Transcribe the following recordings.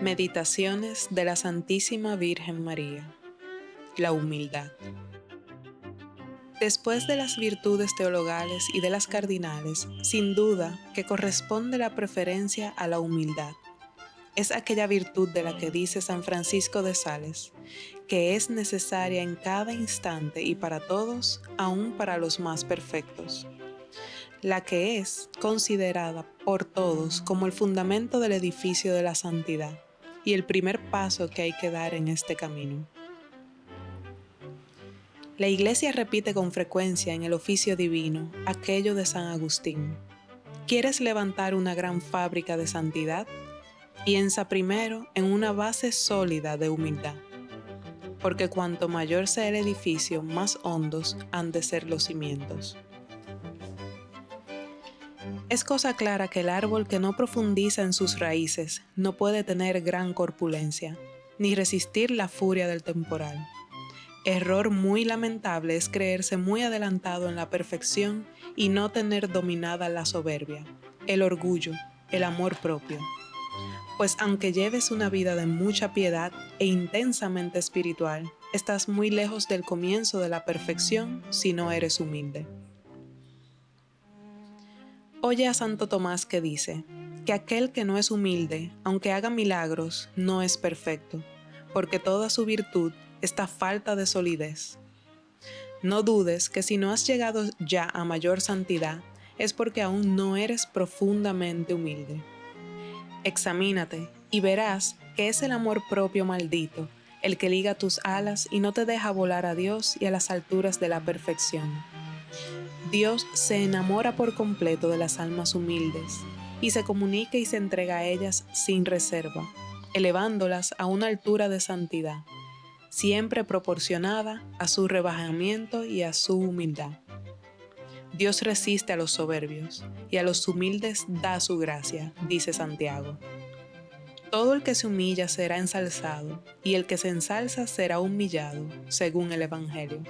Meditaciones de la Santísima Virgen María. La humildad. Después de las virtudes teologales y de las cardinales, sin duda que corresponde la preferencia a la humildad. Es aquella virtud de la que dice San Francisco de Sales, que es necesaria en cada instante y para todos, aun para los más perfectos. La que es considerada por todos como el fundamento del edificio de la santidad y el primer paso que hay que dar en este camino. La Iglesia repite con frecuencia en el oficio divino aquello de San Agustín: ¿quieres levantar una gran fábrica de santidad? Piensa primero en una base sólida de humildad, porque cuanto mayor sea el edificio, más hondos han de ser los cimientos. Es cosa clara que el árbol que no profundiza en sus raíces no puede tener gran corpulencia, ni resistir la furia del temporal. Error muy lamentable es creerse muy adelantado en la perfección y no tener dominada la soberbia, el orgullo, el amor propio. Pues aunque lleves una vida de mucha piedad e intensamente espiritual, estás muy lejos del comienzo de la perfección si no eres humilde. Oye a Santo Tomás que dice que aquel que no es humilde, aunque haga milagros, no es perfecto, porque toda su virtud está falta de solidez. No dudes que si no has llegado ya a mayor santidad, es porque aún no eres profundamente humilde. Examínate y verás que es el amor propio maldito el que liga tus alas y no te deja volar a Dios y a las alturas de la perfección. Dios se enamora por completo de las almas humildes y se comunica y se entrega a ellas sin reserva, elevándolas a una altura de santidad, siempre proporcionada a su rebajamiento y a su humildad. Dios resiste a los soberbios y a los humildes da su gracia, dice Santiago. Todo el que se humilla será ensalzado, y el que se ensalza será humillado, según el Evangelio.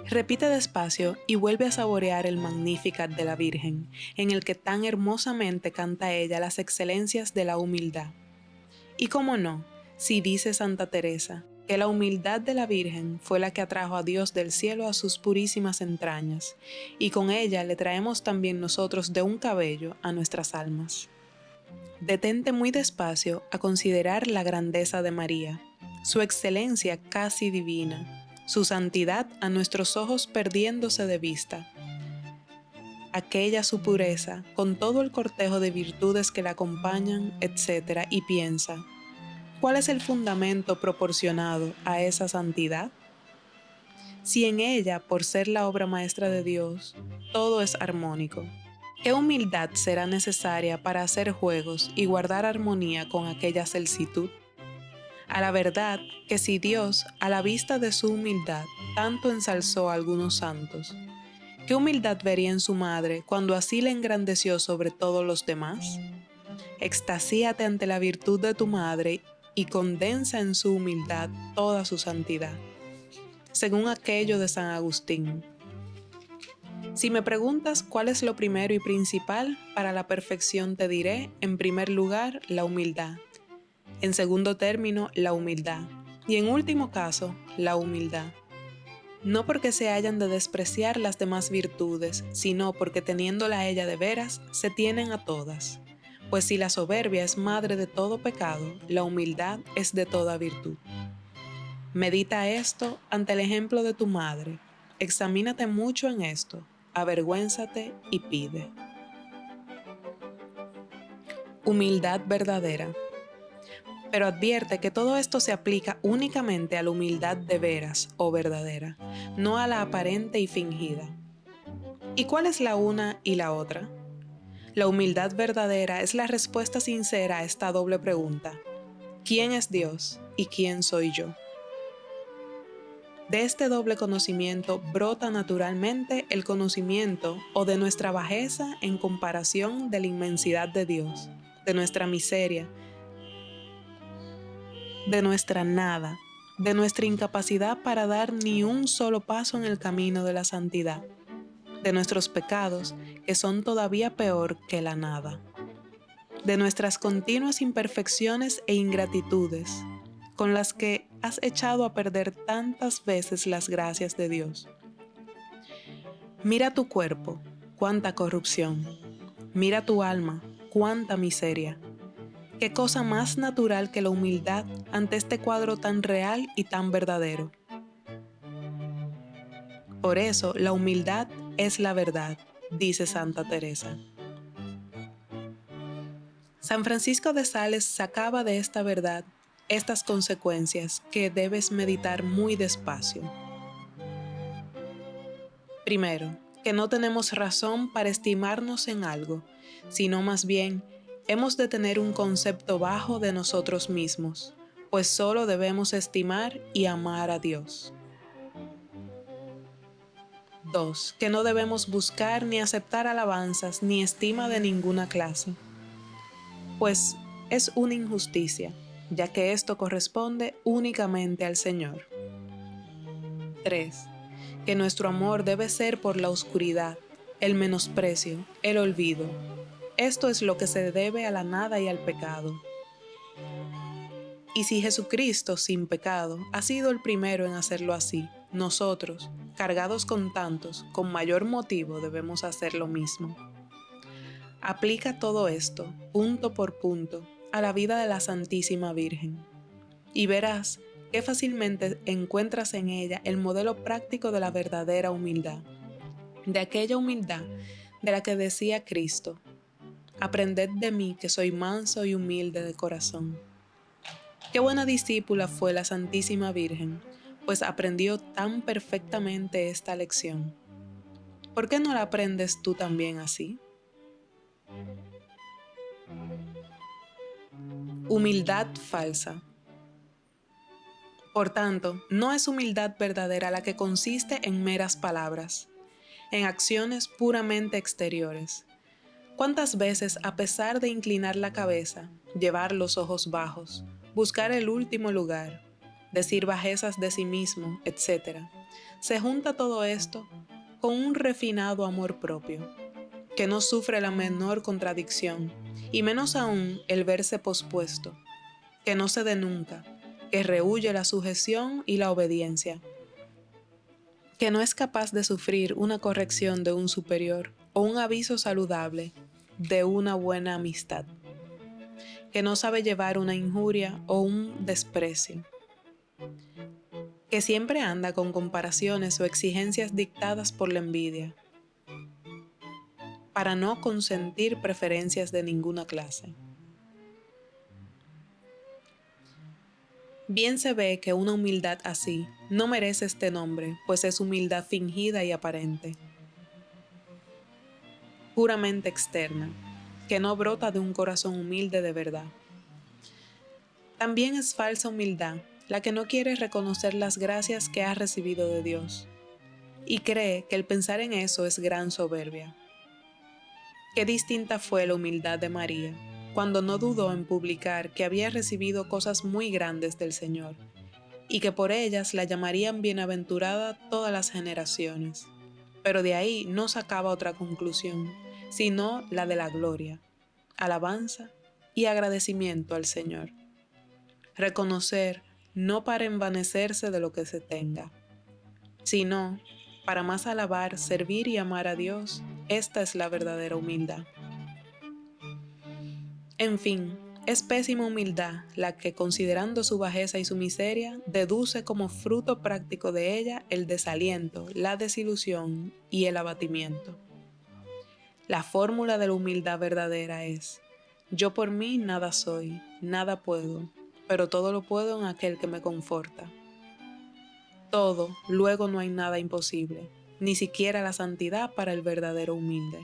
Repite despacio y vuelve a saborear el Magnificat de la Virgen, en el que tan hermosamente canta ella las excelencias de la humildad. Y cómo no, si dice Santa Teresa, que la humildad de la Virgen fue la que atrajo a Dios del cielo a sus purísimas entrañas, y con ella le traemos también nosotros de un cabello a nuestras almas. Detente muy despacio a considerar la grandeza de María, su excelencia casi divina, su santidad a nuestros ojos perdiéndose de vista, aquella su pureza, con todo el cortejo de virtudes que la acompañan, etc., y piensa, ¿cuál es el fundamento proporcionado a esa santidad? Si en ella, por ser la obra maestra de Dios, todo es armónico, ¿qué humildad será necesaria para hacer juegos y guardar armonía con aquella celsitud? A la verdad que si Dios, a la vista de su humildad, tanto ensalzó a algunos santos, ¿qué humildad vería en su madre cuando así le engrandeció sobre todos los demás? Extasíate ante la virtud de tu madre y condensa en su humildad toda su santidad, según aquello de San Agustín. Si me preguntas cuál es lo primero y principal para la perfección, te diré, en primer lugar, la humildad. En segundo término, la humildad. Y en último caso, la humildad. No porque se hayan de despreciar las demás virtudes, sino porque teniéndola a ella de veras, se tienen a todas. Pues si la soberbia es madre de todo pecado, la humildad es de toda virtud. Medita esto ante el ejemplo de tu madre. Examínate mucho en esto, avergüénzate y pide. Humildad verdadera. Pero advierte que todo esto se aplica únicamente a la humildad de veras o verdadera, no a la aparente y fingida. ¿Y cuál es la una y la otra? La humildad verdadera es la respuesta sincera a esta doble pregunta: ¿quién es Dios y quién soy yo? De este doble conocimiento brota naturalmente el conocimiento o de nuestra bajeza en comparación de la inmensidad de Dios, de nuestra miseria, de nuestra nada, de nuestra incapacidad para dar ni un solo paso en el camino de la santidad, de nuestros pecados, que son todavía peor que la nada. de nuestras continuas imperfecciones e ingratitudes, con las que has echado a perder tantas veces las gracias de Dios. Mira tu cuerpo, cuánta corrupción. Mira tu alma, cuánta miseria. Qué cosa más natural que la humildad ante este cuadro tan real y tan verdadero. Por eso, la humildad es la verdad, dice Santa Teresa. San Francisco de Sales sacaba de esta verdad estas consecuencias que debes meditar muy despacio. Primero, que no tenemos razón para estimarnos en algo, sino más bien hemos de tener un concepto bajo de nosotros mismos, pues solo debemos estimar y amar a Dios. 2. Que no debemos buscar ni aceptar alabanzas ni estima de ninguna clase, pues es una injusticia, ya que esto corresponde únicamente al Señor. 3. Que nuestro amor debe ser por la oscuridad, el menosprecio, el olvido. Esto es lo que se debe a la nada y al pecado. Y si Jesucristo, sin pecado, ha sido el primero en hacerlo así, nosotros, cargados con tantos, con mayor motivo debemos hacer lo mismo. Aplica todo esto, punto por punto, a la vida de la Santísima Virgen, y verás que fácilmente encuentras en ella el modelo práctico de la verdadera humildad, de aquella humildad de la que decía Cristo: aprended de mí que soy manso y humilde de corazón. Qué buena discípula fue la Santísima Virgen, pues aprendió tan perfectamente esta lección. ¿Por qué no la aprendes tú también así? Humildad falsa. Por tanto, no es humildad verdadera la que consiste en meras palabras, en acciones puramente exteriores. ¿Cuántas veces, a pesar de inclinar la cabeza, llevar los ojos bajos, buscar el último lugar, decir bajezas de sí mismo, etc., se junta todo esto con un refinado amor propio, que no sufre la menor contradicción, y menos aún el verse pospuesto, que no cede nunca, que rehúye la sujeción y la obediencia, que no es capaz de sufrir una corrección de un superior o un aviso saludable de una buena amistad, que no sabe llevar una injuria o un desprecio, que siempre anda con comparaciones o exigencias dictadas por la envidia, para no consentir preferencias de ninguna clase. Bien se ve que una humildad así no merece este nombre, pues es humildad fingida y aparente, puramente externa, que no brota de un corazón humilde de verdad. También es falsa humildad la que no quiere reconocer las gracias que ha recibido de Dios y cree que el pensar en eso es gran soberbia. Qué distinta fue la humildad de María, cuando no dudó en publicar que había recibido cosas muy grandes del Señor, y que por ellas la llamarían bienaventurada todas las generaciones. Pero de ahí no sacaba otra conclusión, sino la de la gloria, alabanza y agradecimiento al Señor. Reconocer no para envanecerse de lo que se tenga, sino para más alabar, servir y amar a Dios. Esta es la verdadera humildad. En fin, es pésima humildad la que, considerando su bajeza y su miseria, deduce como fruto práctico de ella el desaliento, la desilusión y el abatimiento. La fórmula de la humildad verdadera es: yo por mí nada soy, nada puedo, pero todo lo puedo en aquel que me conforta. Todo, luego no hay nada imposible, ni siquiera la santidad para el verdadero humilde.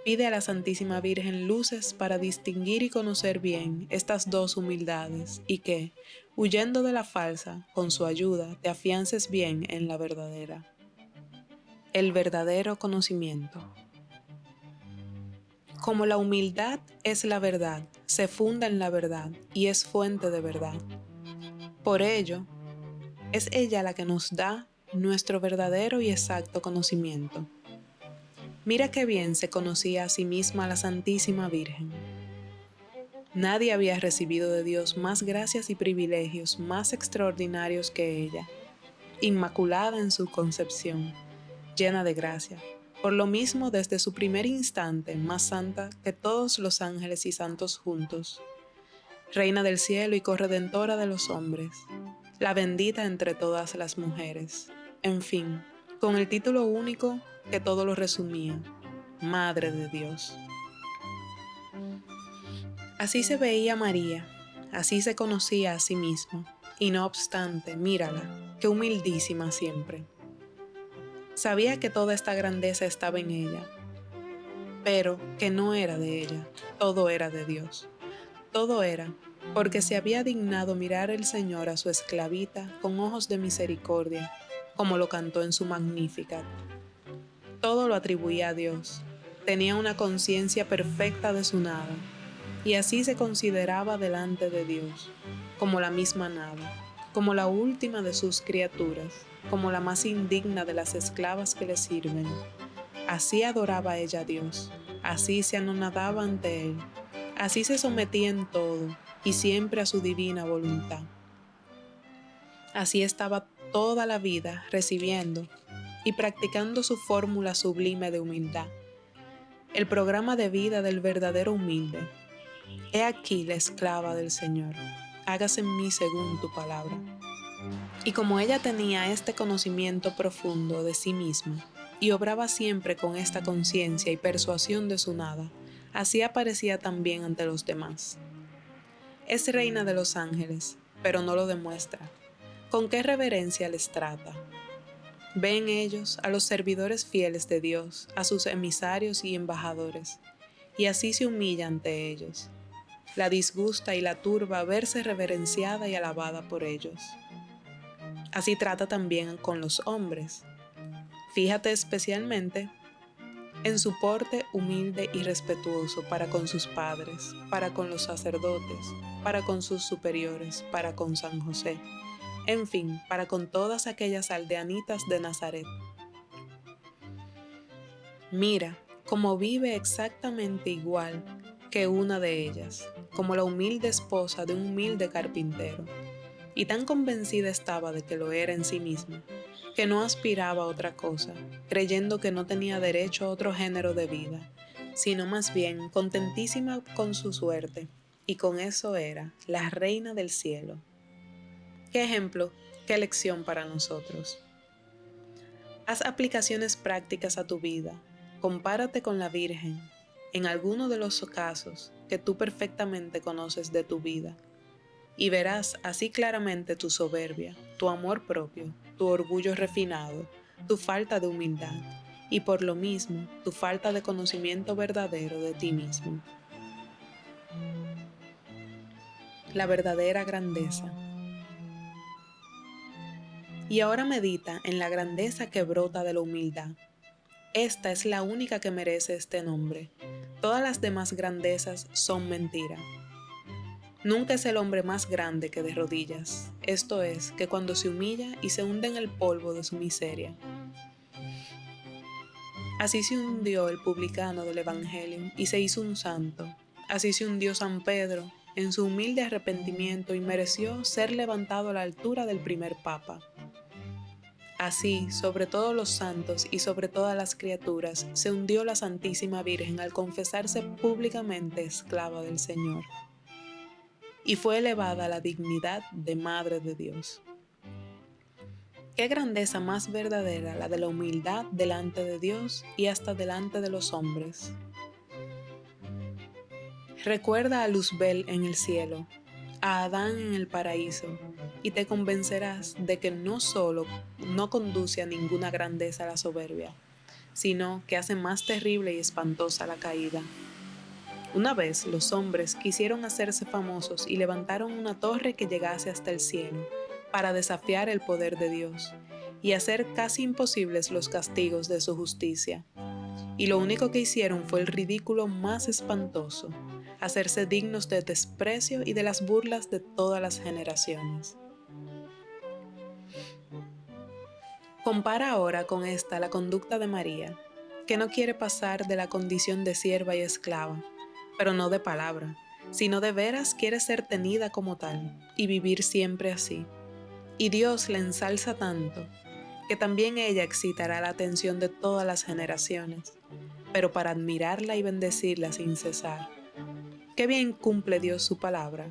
Pide a la Santísima Virgen luces para distinguir y conocer bien estas dos humildades y que, huyendo de la falsa, con su ayuda te afiances bien en la verdadera. El verdadero conocimiento. Como la humildad es la verdad, se funda en la verdad y es fuente de verdad. Por ello, es ella la que nos da nuestro verdadero y exacto conocimiento. Mira qué bien se conocía a sí misma la Santísima Virgen. Nadie había recibido de Dios más gracias y privilegios más extraordinarios que ella, inmaculada en su concepción, llena de gracia, por lo mismo desde su primer instante más santa que todos los ángeles y santos juntos, Reina del cielo y corredentora de los hombres, la bendita entre todas las mujeres, en fin, con el título único que todo lo resumía, Madre de Dios. Así se veía María, así se conocía a sí misma, y no obstante, mírala, qué humildísima siempre. Sabía que toda esta grandeza estaba en ella, pero que no era de ella, todo era de Dios. Todo era porque se había dignado mirar el Señor a su esclavita con ojos de misericordia, como lo cantó en su Magnificat. Todo lo atribuía a Dios, tenía una conciencia perfecta de su nada, y así se consideraba delante de Dios, como la misma nada, como la última de sus criaturas, como la más indigna de las esclavas que le sirven. Así adoraba ella a Dios, así se anonadaba ante Él, así se sometía en todo y siempre a su divina voluntad. Así estaba toda la vida recibiendo y practicando su fórmula sublime de humildad, el programa de vida del verdadero humilde. He aquí la esclava del Señor, hágase en mí según tu palabra. Y como ella tenía este conocimiento profundo de sí misma, y obraba siempre con esta conciencia y persuasión de su nada, así aparecía también ante los demás. Es reina de los ángeles, pero no lo demuestra. ¿Con qué reverencia les trata? Ven ellos a los servidores fieles de Dios, a sus emisarios y embajadores, y así se humilla ante ellos. La disgusta y la turba verse reverenciada y alabada por ellos. Así trata también con los hombres. Fíjate especialmente en su porte humilde y respetuoso para con sus padres, para con los sacerdotes, para con sus superiores, para con San José, en fin, para con todas aquellas aldeanitas de Nazaret. Mira cómo vive exactamente igual que una de ellas, como la humilde esposa de un humilde carpintero, y tan convencida estaba de que lo era en sí misma, que no aspiraba a otra cosa, creyendo que no tenía derecho a otro género de vida, sino más bien contentísima con su suerte, y con eso era la reina del cielo. ¿Qué ejemplo, qué lección para nosotros? Haz aplicaciones prácticas a tu vida, compárate con la Virgen, en alguno de los casos que tú perfectamente conoces de tu vida, y verás así claramente tu soberbia, tu amor propio, tu orgullo refinado, tu falta de humildad y por lo mismo tu falta de conocimiento verdadero de ti mismo. La verdadera grandeza. Y ahora medita en la grandeza que brota de la humildad. Esta es la única que merece este nombre. Todas las demás grandezas son mentira. Nunca es el hombre más grande que de rodillas, esto es, que cuando se humilla y se hunde en el polvo de su miseria. Así se hundió el publicano del Evangelio y se hizo un santo. Así se hundió San Pedro en su humilde arrepentimiento y mereció ser levantado a la altura del primer papa. Así, sobre todos los santos y sobre todas las criaturas, se hundió la Santísima Virgen al confesarse públicamente esclava del Señor, y fue elevada a la dignidad de Madre de Dios. Qué grandeza más verdadera la de la humildad delante de Dios y hasta delante de los hombres. Recuerda a Luzbel en el cielo, a Adán en el paraíso, y te convencerás de que no solo no conduce a ninguna grandeza la soberbia, sino que hace más terrible y espantosa la caída. Una vez los hombres quisieron hacerse famosos y levantaron una torre que llegase hasta el cielo para desafiar el poder de Dios y hacer casi imposibles los castigos de su justicia. Y lo único que hicieron fue el ridículo más espantoso, hacerse dignos de desprecio y de las burlas de todas las generaciones. Compara ahora con esta la conducta de María, que no quiere pasar de la condición de sierva y esclava, pero no de palabra, sino de veras quiere ser tenida como tal y vivir siempre así. Y Dios la ensalza tanto, que también ella excitará la atención de todas las generaciones, pero para admirarla y bendecirla sin cesar. Qué bien cumple Dios su palabra.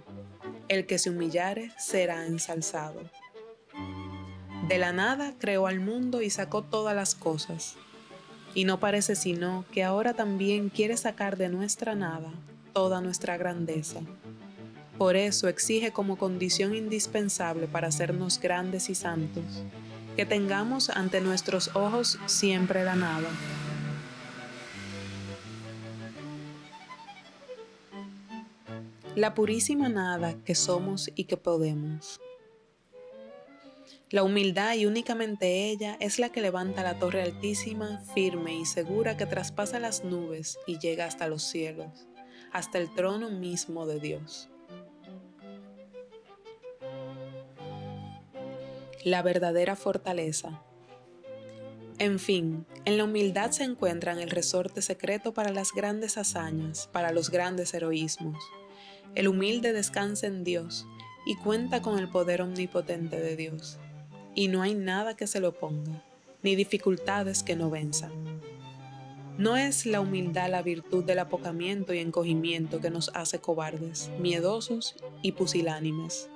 El que se humillare será ensalzado. De la nada creó al mundo y sacó todas las cosas. Y no parece sino que ahora también quiere sacar de nuestra nada toda nuestra grandeza. Por eso exige como condición indispensable para hacernos grandes y santos, que tengamos ante nuestros ojos siempre la nada. La purísima nada que somos y que podemos. La humildad y únicamente ella es la que levanta la torre altísima, firme y segura que traspasa las nubes y llega hasta los cielos, hasta el trono mismo de Dios. La verdadera fortaleza. En fin, en la humildad se encuentra el resorte secreto para las grandes hazañas, para los grandes heroísmos. El humilde descansa en Dios y cuenta con el poder omnipotente de Dios. Y no hay nada que se lo oponga, ni dificultades que no venzan. No es la humildad la virtud del apocamiento y encogimiento que nos hace cobardes, miedosos y pusilánimes.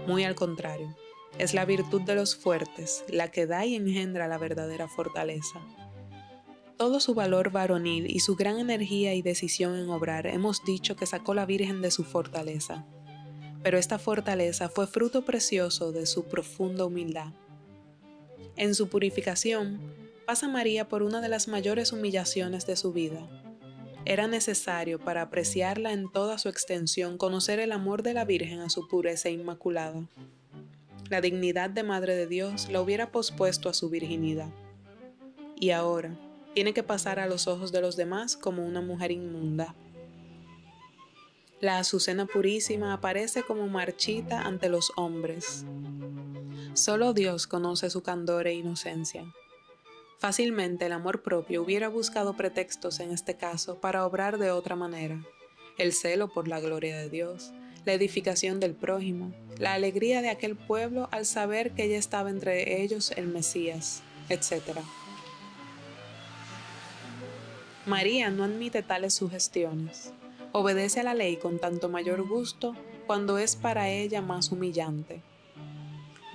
Muy al contrario, es la virtud de los fuertes la que da y engendra la verdadera fortaleza. Todo su valor varonil y su gran energía y decisión en obrar hemos dicho que sacó la Virgen de su fortaleza. Pero esta fortaleza fue fruto precioso de su profunda humildad. En su purificación, pasa María por una de las mayores humillaciones de su vida. Era necesario para apreciarla en toda su extensión conocer el amor de la Virgen a su pureza inmaculada. La dignidad de Madre de Dios la hubiera pospuesto a su virginidad. Y ahora, tiene que pasar a los ojos de los demás como una mujer inmunda. La Azucena Purísima aparece como marchita ante los hombres. Solo Dios conoce su candor e inocencia. Fácilmente el amor propio hubiera buscado pretextos en este caso para obrar de otra manera. El celo por la gloria de Dios, la edificación del prójimo, la alegría de aquel pueblo al saber que ya estaba entre ellos el Mesías, etc. María no admite tales sugestiones. Obedece a la ley con tanto mayor gusto cuando es para ella más humillante.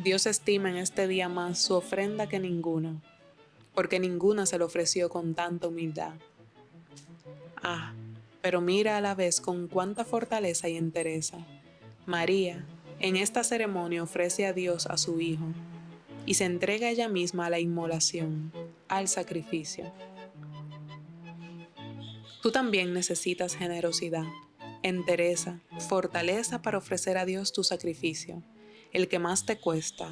Dios estima en este día más su ofrenda que ninguna, porque ninguna se le ofreció con tanta humildad. Ah, pero mira a la vez con cuánta fortaleza y entereza. María, en esta ceremonia ofrece a Dios a su Hijo, y se entrega ella misma a la inmolación, al sacrificio. Tú también necesitas generosidad, entereza, fortaleza para ofrecer a Dios tu sacrificio, el que más te cuesta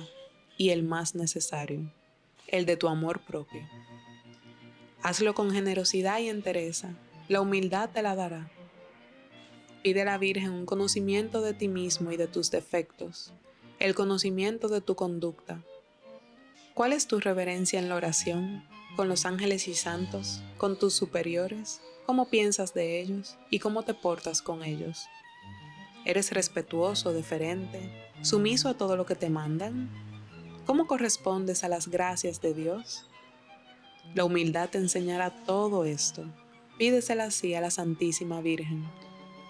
y el más necesario, el de tu amor propio. Hazlo con generosidad y entereza, la humildad te la dará. Pide a la Virgen un conocimiento de ti mismo y de tus defectos, el conocimiento de tu conducta. ¿Cuál es tu reverencia en la oración, con los ángeles y santos, con tus superiores? ¿Cómo piensas de ellos y cómo te portas con ellos? ¿Eres respetuoso, deferente, sumiso a todo lo que te mandan? ¿Cómo correspondes a las gracias de Dios? La humildad te enseñará todo esto. Pídesela así a la Santísima Virgen.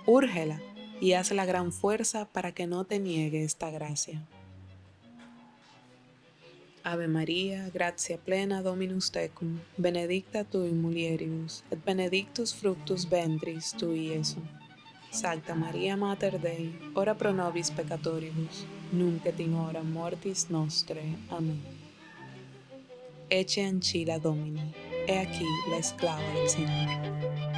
Úrgela y haz la gran fuerza para que no te niegue esta gracia. Ave María, gratia plena Dominus tecum, benedicta tu in mulieribus, et benedictus fructus ventris tui, Iesus. Sancta Maria Mater Dei, ora pro nobis peccatoribus, nunc et in hora mortis nostre. Amén. Ecce ancilla Domini, he aquí la esclava del Señor.